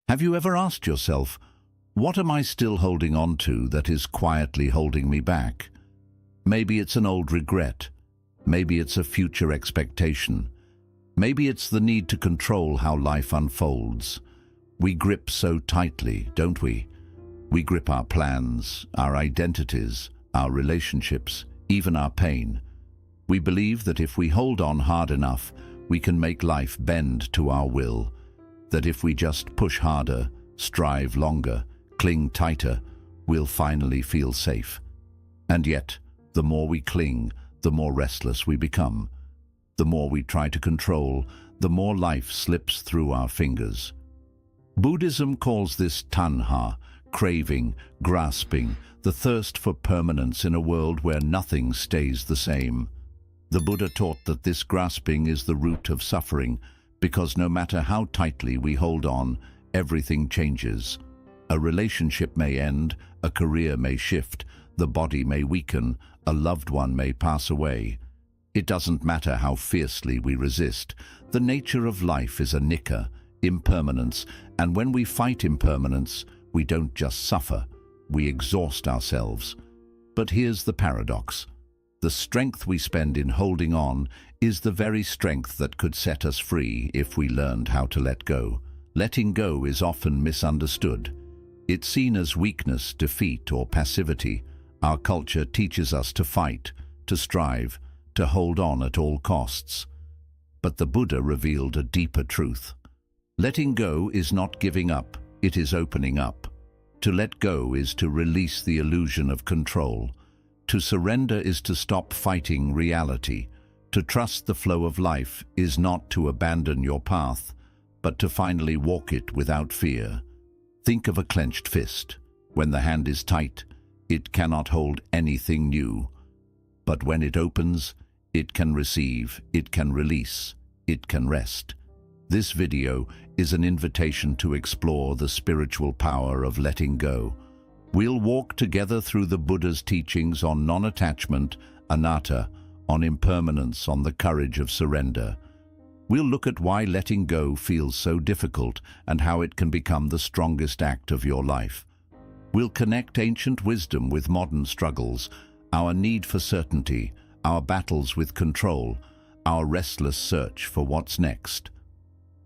Have you ever asked yourself, what am I still holding on to that is quietly holding me back? Maybe it's an old regret. Maybe it's a future expectation. Maybe it's the need to control how life unfolds. We grip so tightly, don't we? We grip our plans, our identities, our relationships, even our pain. We believe that if we hold on hard enough, we can make life bend to our will. That if we just push harder, strive longer, cling tighter, we'll finally feel safe. And yet, the more we cling, the more restless we become. The more we try to control, the more life slips through our fingers. Buddhism calls this tanha, craving, grasping, the thirst for permanence in a world where nothing stays the same. The Buddha taught that this grasping is the root of suffering, because no matter how tightly we hold on, everything changes. A relationship may end, a career may shift, the body may weaken, a loved one may pass away. It doesn't matter how fiercely we resist. The nature of life is a nikka, impermanence, and when we fight impermanence, we don't just suffer, we exhaust ourselves. But here's the paradox. The strength we spend in holding on is the very strength that could set us free if we learned how to let go. Letting go is often misunderstood. It's seen as weakness, defeat, or passivity. Our culture teaches us to fight, to strive, to hold on at all costs. But the Buddha revealed a deeper truth. Letting go is not giving up, it is opening up. To let go is to release the illusion of control. To surrender is to stop fighting reality. To trust the flow of life is not to abandon your path, but to finally walk it without fear. Think of a clenched fist. When the hand is tight, it cannot hold anything new. But when it opens, it can receive, it can release, it can rest. This video is an invitation to explore the spiritual power of letting go. We'll walk together through the Buddha's teachings on non-attachment, anatta, on impermanence, on the courage of surrender. We'll look at why letting go feels so difficult and how it can become the strongest act of your life. We'll connect ancient wisdom with modern struggles, our need for certainty, our battles with control, our restless search for what's next.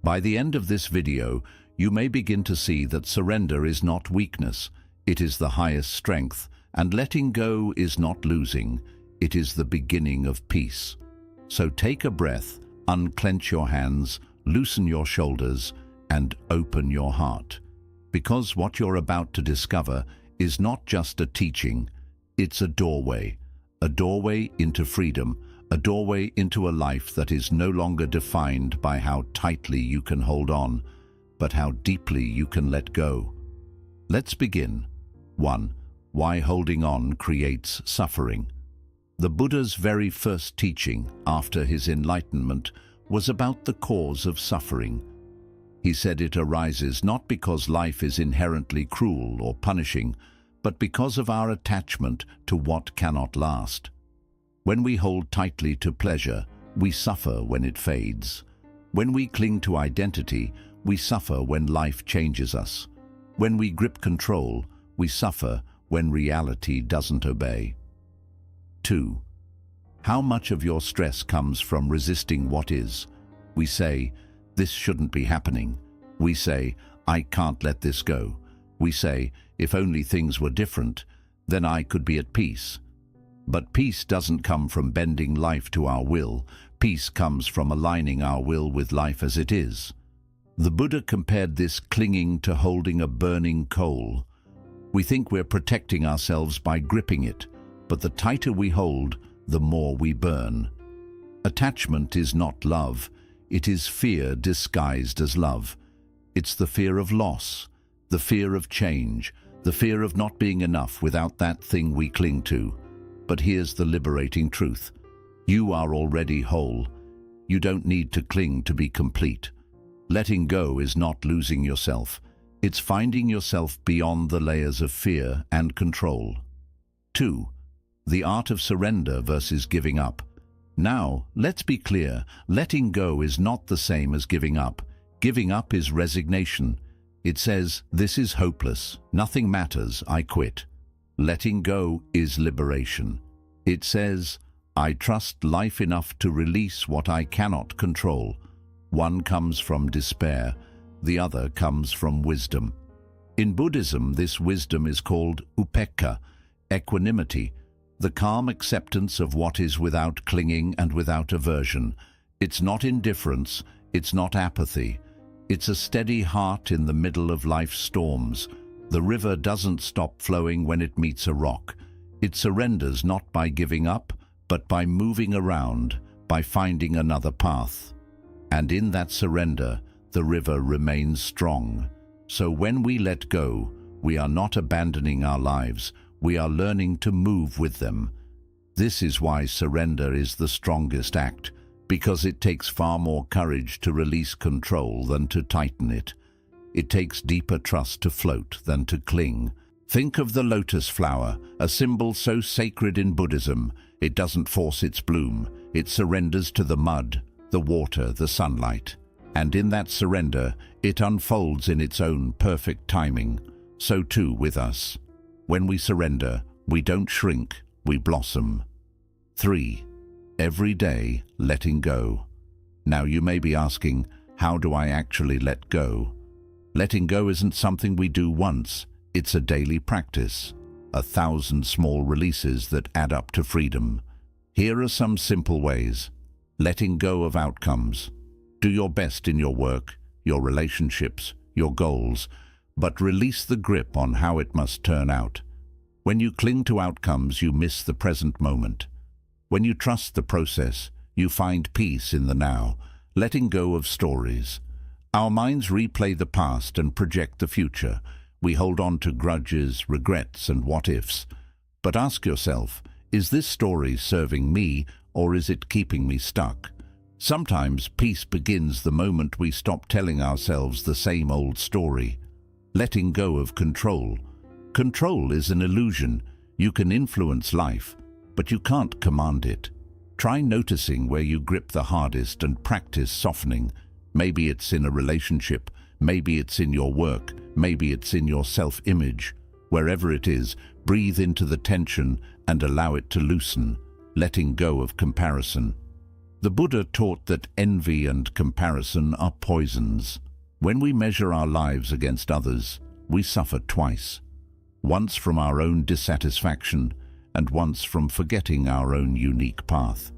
By the end of this video, you may begin to see that surrender is not weakness, it is the highest strength, and letting go is not losing, it is the beginning of peace. So take a breath, unclench your hands, loosen your shoulders, and open your heart. Because what you're about to discover is not just a teaching, it's a doorway into freedom, a doorway into a life that is no longer defined by how tightly you can hold on, but how deeply you can let go. Let's begin. 1. Why holding on creates suffering. The Buddha's very first teaching after his enlightenment was about the cause of suffering. He said it arises not because life is inherently cruel or punishing, but because of our attachment to what cannot last. When we hold tightly to pleasure, we suffer when it fades. When we cling to identity, we suffer when life changes us. When we grip control, we suffer when reality doesn't obey. 2. How much of your stress comes from resisting what is? We say, this shouldn't be happening. We say, I can't let this go. We say, if only things were different, then I could be at peace. But peace doesn't come from bending life to our will. Peace comes from aligning our will with life as it is. The Buddha compared this clinging to holding a burning coal. We think we're protecting ourselves by gripping it, but the tighter we hold, the more we burn. Attachment is not love. It is fear disguised as love. It's the fear of loss, the fear of change, the fear of not being enough without that thing we cling to. But here's the liberating truth. You are already whole. You don't need to cling to be complete. Letting go is not losing yourself. It's finding yourself beyond the layers of fear and control. 2. The art of surrender versus giving up. Now, let's be clear, letting go is not the same as giving up. Giving up is resignation. It says, "This is hopeless. Nothing matters. I quit." Letting go is liberation. It says, "I trust life enough to release what I cannot control." One comes from despair, the other comes from wisdom. In Buddhism, this wisdom is called upekkha, equanimity, the calm acceptance of what is without clinging and without aversion. It's not indifference, it's not apathy. It's a steady heart in the middle of life's storms. The river doesn't stop flowing when it meets a rock. It surrenders not by giving up, but by moving around, by finding another path. And in that surrender, the river remains strong. So when we let go, we are not abandoning our lives, we are learning to move with them. This is why surrender is the strongest act, because it takes far more courage to release control than to tighten it. It takes deeper trust to float than to cling. Think of the lotus flower, a symbol so sacred in Buddhism. It doesn't force its bloom. It surrenders to the mud, the water, the sunlight. And in that surrender, it unfolds in its own perfect timing. So too with us. When we surrender, we don't shrink, we blossom. 3. Every day, letting go. Now you may be asking, how do I actually let go? Letting go isn't something we do once, it's a daily practice. 1,000 small releases that add up to freedom. Here are some simple ways. Letting go of outcomes. Do your best in your work, your relationships, your goals, but release the grip on how it must turn out. When you cling to outcomes, you miss the present moment. When you trust the process, you find peace in the now, letting go of stories. Our minds replay the past and project the future. We hold on to grudges, regrets, and what-ifs. But ask yourself, is this story serving me, or is it keeping me stuck? Sometimes peace begins the moment we stop telling ourselves the same old story. Letting go of control. Control is an illusion. You can influence life, but you can't command it. Try noticing where you grip the hardest and practice softening. Maybe it's in a relationship, maybe it's in your work, maybe it's in your self-image. Wherever it is, breathe into the tension and allow it to loosen, letting go of comparison. The Buddha taught that envy and comparison are poisons. When we measure our lives against others, we suffer twice. Once from our own dissatisfaction, and once from forgetting our own unique path.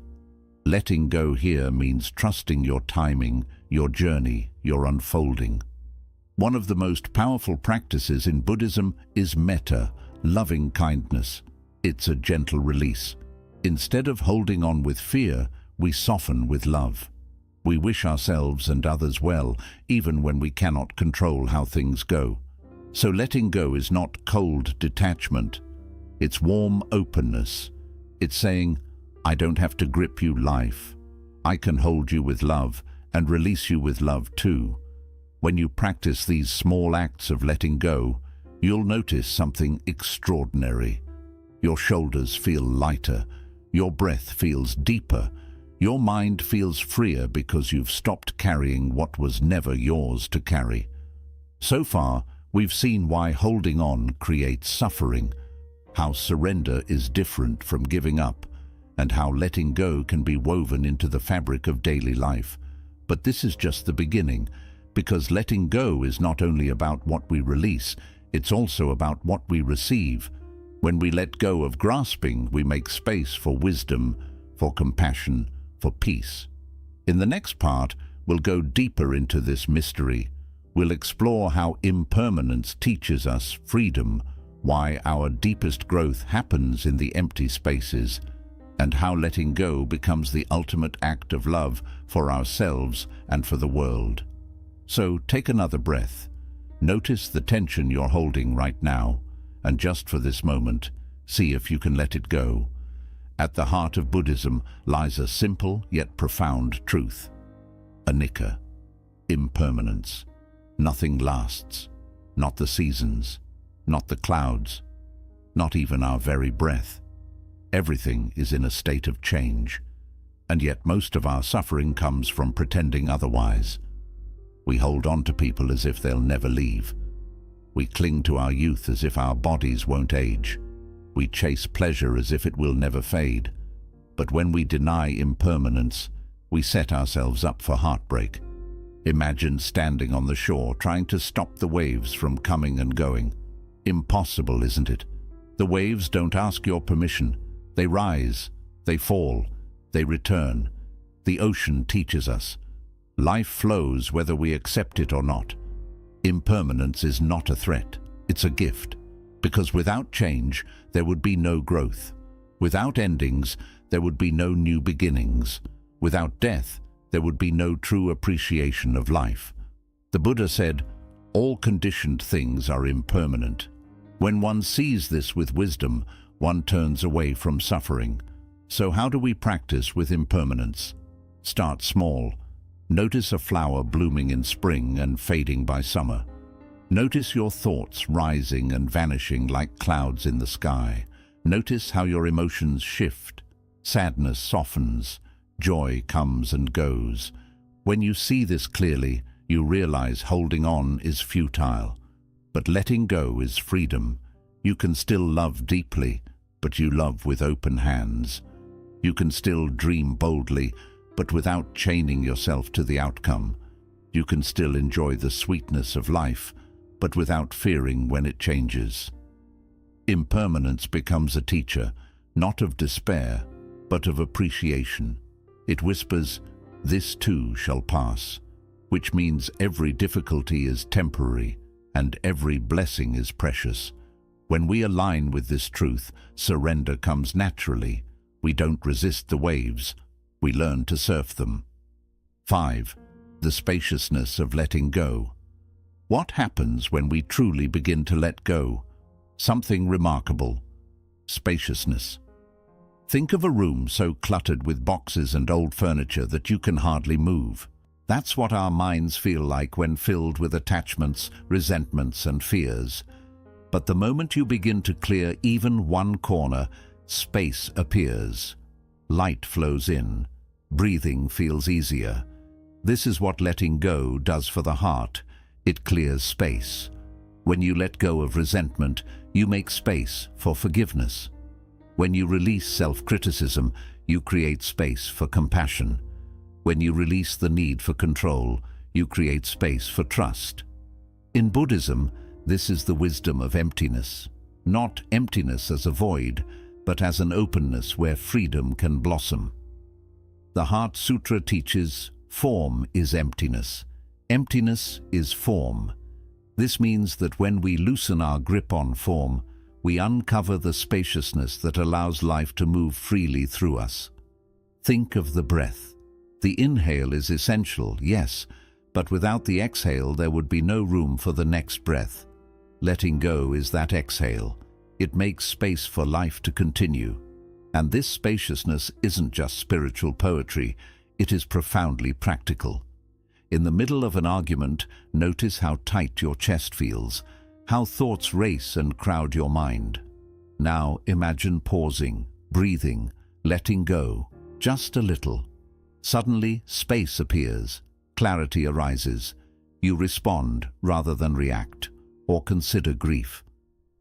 Letting go here means trusting your timing, your journey, your unfolding. One of the most powerful practices in Buddhism is metta, loving kindness. It's a gentle release. Instead of holding on with fear, we soften with love. We wish ourselves and others well, even when we cannot control how things go. So letting go is not cold detachment. It's warm openness. It's saying, I don't have to grip you, life. I can hold you with love and release you with love too. When you practice these small acts of letting go, you'll notice something extraordinary. Your shoulders feel lighter. Your breath feels deeper. Your mind feels freer because you've stopped carrying what was never yours to carry. So far, we've seen why holding on creates suffering, how surrender is different from giving up, and how letting go can be woven into the fabric of daily life. But this is just the beginning, because letting go is not only about what we release, it's also about what we receive. When we let go of grasping, we make space for wisdom, for compassion, for peace. In the next part, we'll go deeper into this mystery. We'll explore how impermanence teaches us freedom, why our deepest growth happens in the empty spaces, and how letting go becomes the ultimate act of love for ourselves and for the world. So take another breath. Notice the tension you're holding right now, and just for this moment, see if you can let it go. At the heart of Buddhism lies a simple yet profound truth. Anicca, impermanence. Nothing lasts, not the seasons, not the clouds, not even our very breath. Everything is in a state of change, and yet most of our suffering comes from pretending otherwise. We hold on to people as if they'll never leave. We cling to our youth as if our bodies won't age. We chase pleasure as if it will never fade. But when we deny impermanence, we set ourselves up for heartbreak. Imagine standing on the shore trying to stop the waves from coming and going. Impossible, isn't it? The waves don't ask your permission. They rise, they fall, they return. The ocean teaches us. Life flows whether we accept it or not. Impermanence is not a threat, it's a gift. Because without change, there would be no growth. Without endings, there would be no new beginnings. Without death, there would be no true appreciation of life. The Buddha said, "All conditioned things are impermanent." When one sees this with wisdom, one turns away from suffering. So how do we practice with impermanence? Start small. Notice a flower blooming in spring and fading by summer. Notice your thoughts rising and vanishing like clouds in the sky. Notice how your emotions shift. Sadness softens. Joy comes and goes. When you see this clearly, you realize holding on is futile. But letting go is freedom. You can still love deeply, but you love with open hands. You can still dream boldly, but without chaining yourself to the outcome. You can still enjoy the sweetness of life, but without fearing when it changes. Impermanence becomes a teacher, not of despair, but of appreciation. It whispers, "This too shall pass," which means every difficulty is temporary and every blessing is precious. When we align with this truth, surrender comes naturally. We don't resist the waves, we learn to surf them. 5. The spaciousness of letting go. What happens when we truly begin to let go? Something remarkable. Spaciousness. Think of a room so cluttered with boxes and old furniture that you can hardly move. That's what our minds feel like when filled with attachments, resentments, and fears. But the moment you begin to clear even one corner, space appears. Light flows in. Breathing feels easier. This is what letting go does for the heart. It clears space. When you let go of resentment, you make space for forgiveness. When you release self-criticism, you create space for compassion. When you release the need for control, you create space for trust. In Buddhism, this is the wisdom of emptiness. Not emptiness as a void, but as an openness where freedom can blossom. The Heart Sutra teaches, form is emptiness. Emptiness is form. This means that when we loosen our grip on form, we uncover the spaciousness that allows life to move freely through us. Think of the breath. The inhale is essential, yes, but without the exhale there would be no room for the next breath. Letting go is that exhale. It makes space for life to continue. And this spaciousness isn't just spiritual poetry, it is profoundly practical. In the middle of an argument, notice how tight your chest feels, how thoughts race and crowd your mind. Now imagine pausing, breathing, letting go, just a little. Suddenly, space appears, clarity arises. You respond rather than react, or consider grief.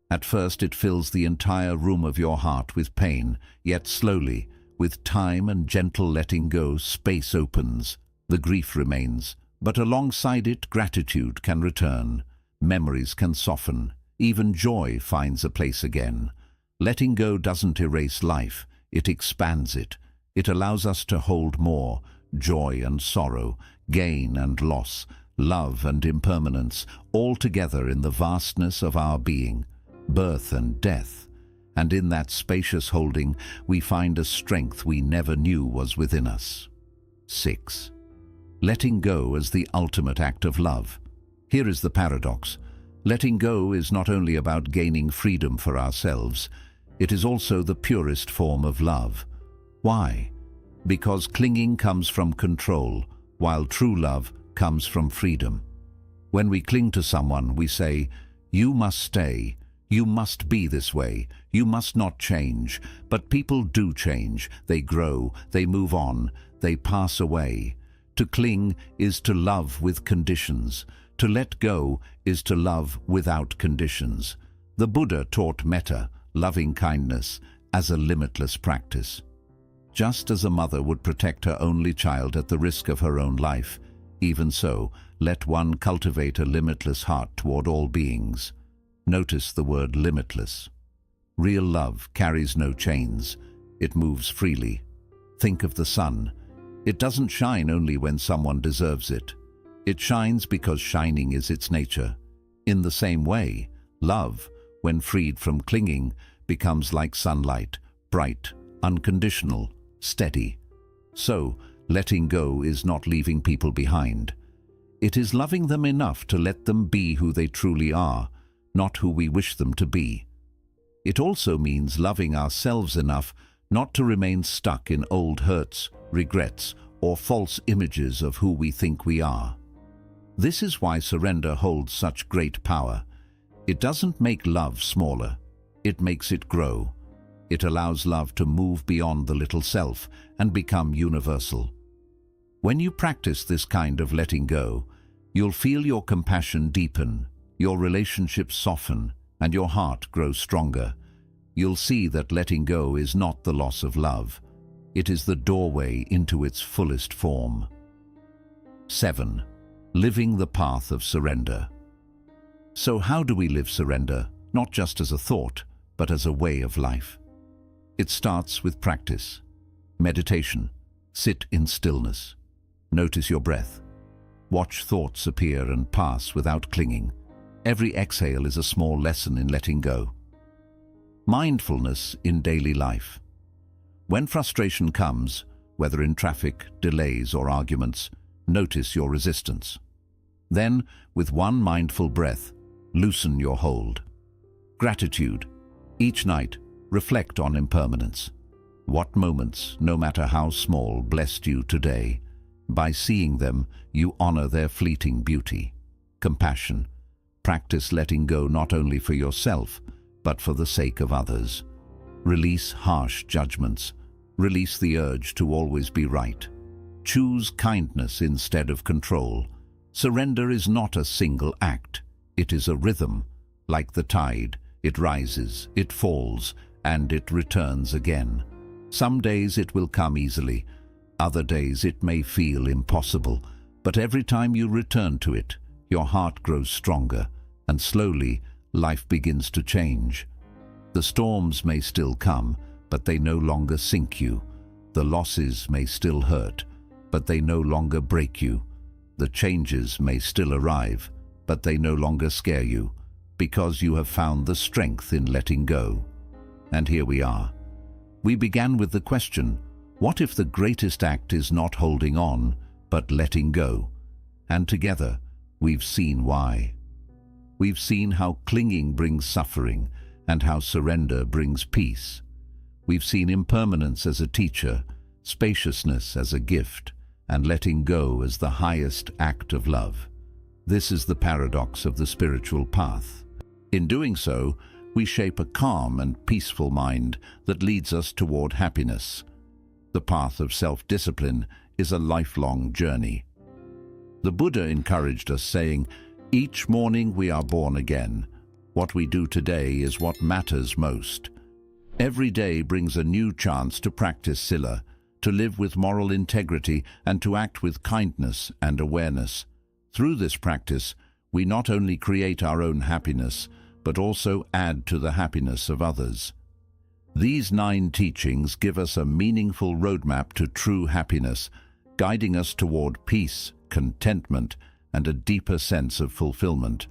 At first it fills the entire room of your heart with pain, yet slowly, with time and gentle letting go, space opens. The grief remains, but alongside it gratitude can return. Memories can soften. Even joy finds a place again. Letting go doesn't erase life, it expands it. It allows us to hold more, joy and sorrow, gain and loss, love and impermanence, all together in the vastness of our being, birth and death. And in that spacious holding, we find a strength we never knew was within us. 6. Letting go as the ultimate act of love. Here is the paradox. Letting go is not only about gaining freedom for ourselves, it is also the purest form of love. Why? Because clinging comes from control, while true love comes from freedom. When we cling to someone, we say, "You must stay. You must be this way. You must not change." But people do change. They grow. They move on. They pass away. To cling is to love with conditions. To let go is to love without conditions. The Buddha taught metta, loving kindness, as a limitless practice. Just as a mother would protect her only child at the risk of her own life, even so, let one cultivate a limitless heart toward all beings. Notice the word limitless. Real love carries no chains. It moves freely. Think of the sun. It doesn't shine only when someone deserves it. It shines because shining is its nature. In the same way, love, when freed from clinging, becomes like sunlight, bright, unconditional, steady. So, letting go is not leaving people behind. It is loving them enough to let them be who they truly are, not who we wish them to be. It also means loving ourselves enough not to remain stuck in old hurts, regrets, or false images of who we think we are. This is why surrender holds such great power. It doesn't make love smaller. It makes it grow. It allows love to move beyond the little self and become universal. When you practice this kind of letting go, you'll feel your compassion deepen, your relationships soften, and your heart grow stronger. You'll see that letting go is not the loss of love. It is the doorway into its fullest form. 7. Living the path of surrender. So how do we live surrender, not just as a thought, but as a way of life? It starts with practice. Meditation. Sit in stillness. Notice your breath. Watch thoughts appear and pass without clinging. Every exhale is a small lesson in letting go. Mindfulness in daily life. When frustration comes, whether in traffic, delays, or arguments, notice your resistance. Then, with one mindful breath, loosen your hold. Gratitude. Each night, reflect on impermanence. What moments, no matter how small, blessed you today? By seeing them, you honor their fleeting beauty. Compassion. Practice letting go not only for yourself, but for the sake of others. Release harsh judgments. Release the urge to always be right. Choose kindness instead of control. Surrender is not a single act. It is a rhythm. Like the tide, it rises, it falls, and it returns again. Some days it will come easily. Other days it may feel impossible. But every time you return to it, your heart grows stronger, and slowly, life begins to change. The storms may still come, but they no longer sink you. The losses may still hurt, but they no longer break you. The changes may still arrive, but they no longer scare you, because you have found the strength in letting go. And here we are. We began with the question, what if the greatest act is not holding on, but letting go? And together, we've seen why. We've seen how clinging brings suffering and how surrender brings peace. We've seen impermanence as a teacher, spaciousness as a gift, and letting go as the highest act of love. This is the paradox of the spiritual path. In doing so, we shape a calm and peaceful mind that leads us toward happiness. The path of self-discipline is a lifelong journey. The Buddha encouraged us, saying, "Each morning we are born again. What we do today is what matters most." Every day brings a new chance to practice sila, to live with moral integrity, and to act with kindness and awareness. Through this practice, we not only create our own happiness, but also add to the happiness of others. These 9 teachings give us a meaningful roadmap to true happiness, guiding us toward peace, contentment, and a deeper sense of fulfillment.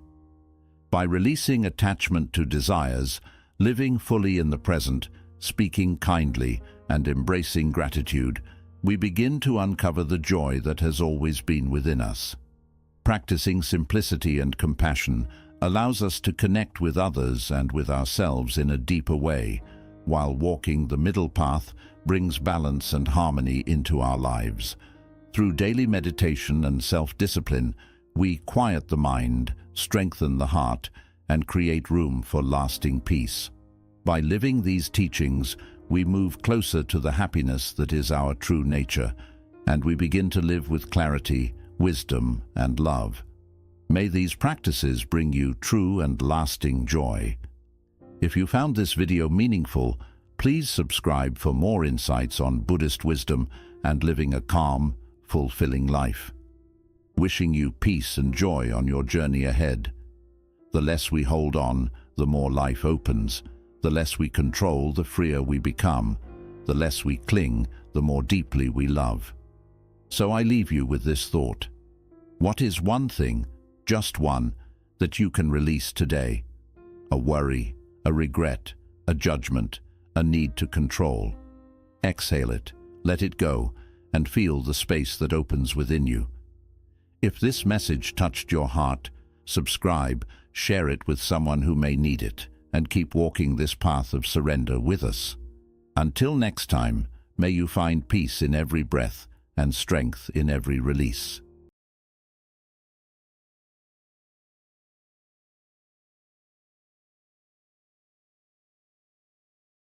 By releasing attachment to desires, living fully in the present, speaking kindly, and embracing gratitude, we begin to uncover the joy that has always been within us. Practicing simplicity and compassion allows us to connect with others and with ourselves in a deeper way, while walking the middle path brings balance and harmony into our lives. Through daily meditation and self-discipline, we quiet the mind, strengthen the heart, and create room for lasting peace. By living these teachings, we move closer to the happiness that is our true nature, and we begin to live with clarity, wisdom, and love. May these practices bring you true and lasting joy. If you found this video meaningful, please subscribe for more insights on Buddhist wisdom and living a calm, fulfilling life. Wishing you peace and joy on your journey ahead. The less we hold on, the more life opens. The less we control, the freer we become. The less we cling, the more deeply we love. So I leave you with this thought. What is one thing, just one, that you can release today? A worry, a regret, a judgment, a need to control. Exhale it, let it go, and feel the space that opens within you. If this message touched your heart, subscribe, share it with someone who may need it, and keep walking this path of surrender with us. Until next time, may you find peace in every breath and strength in every release.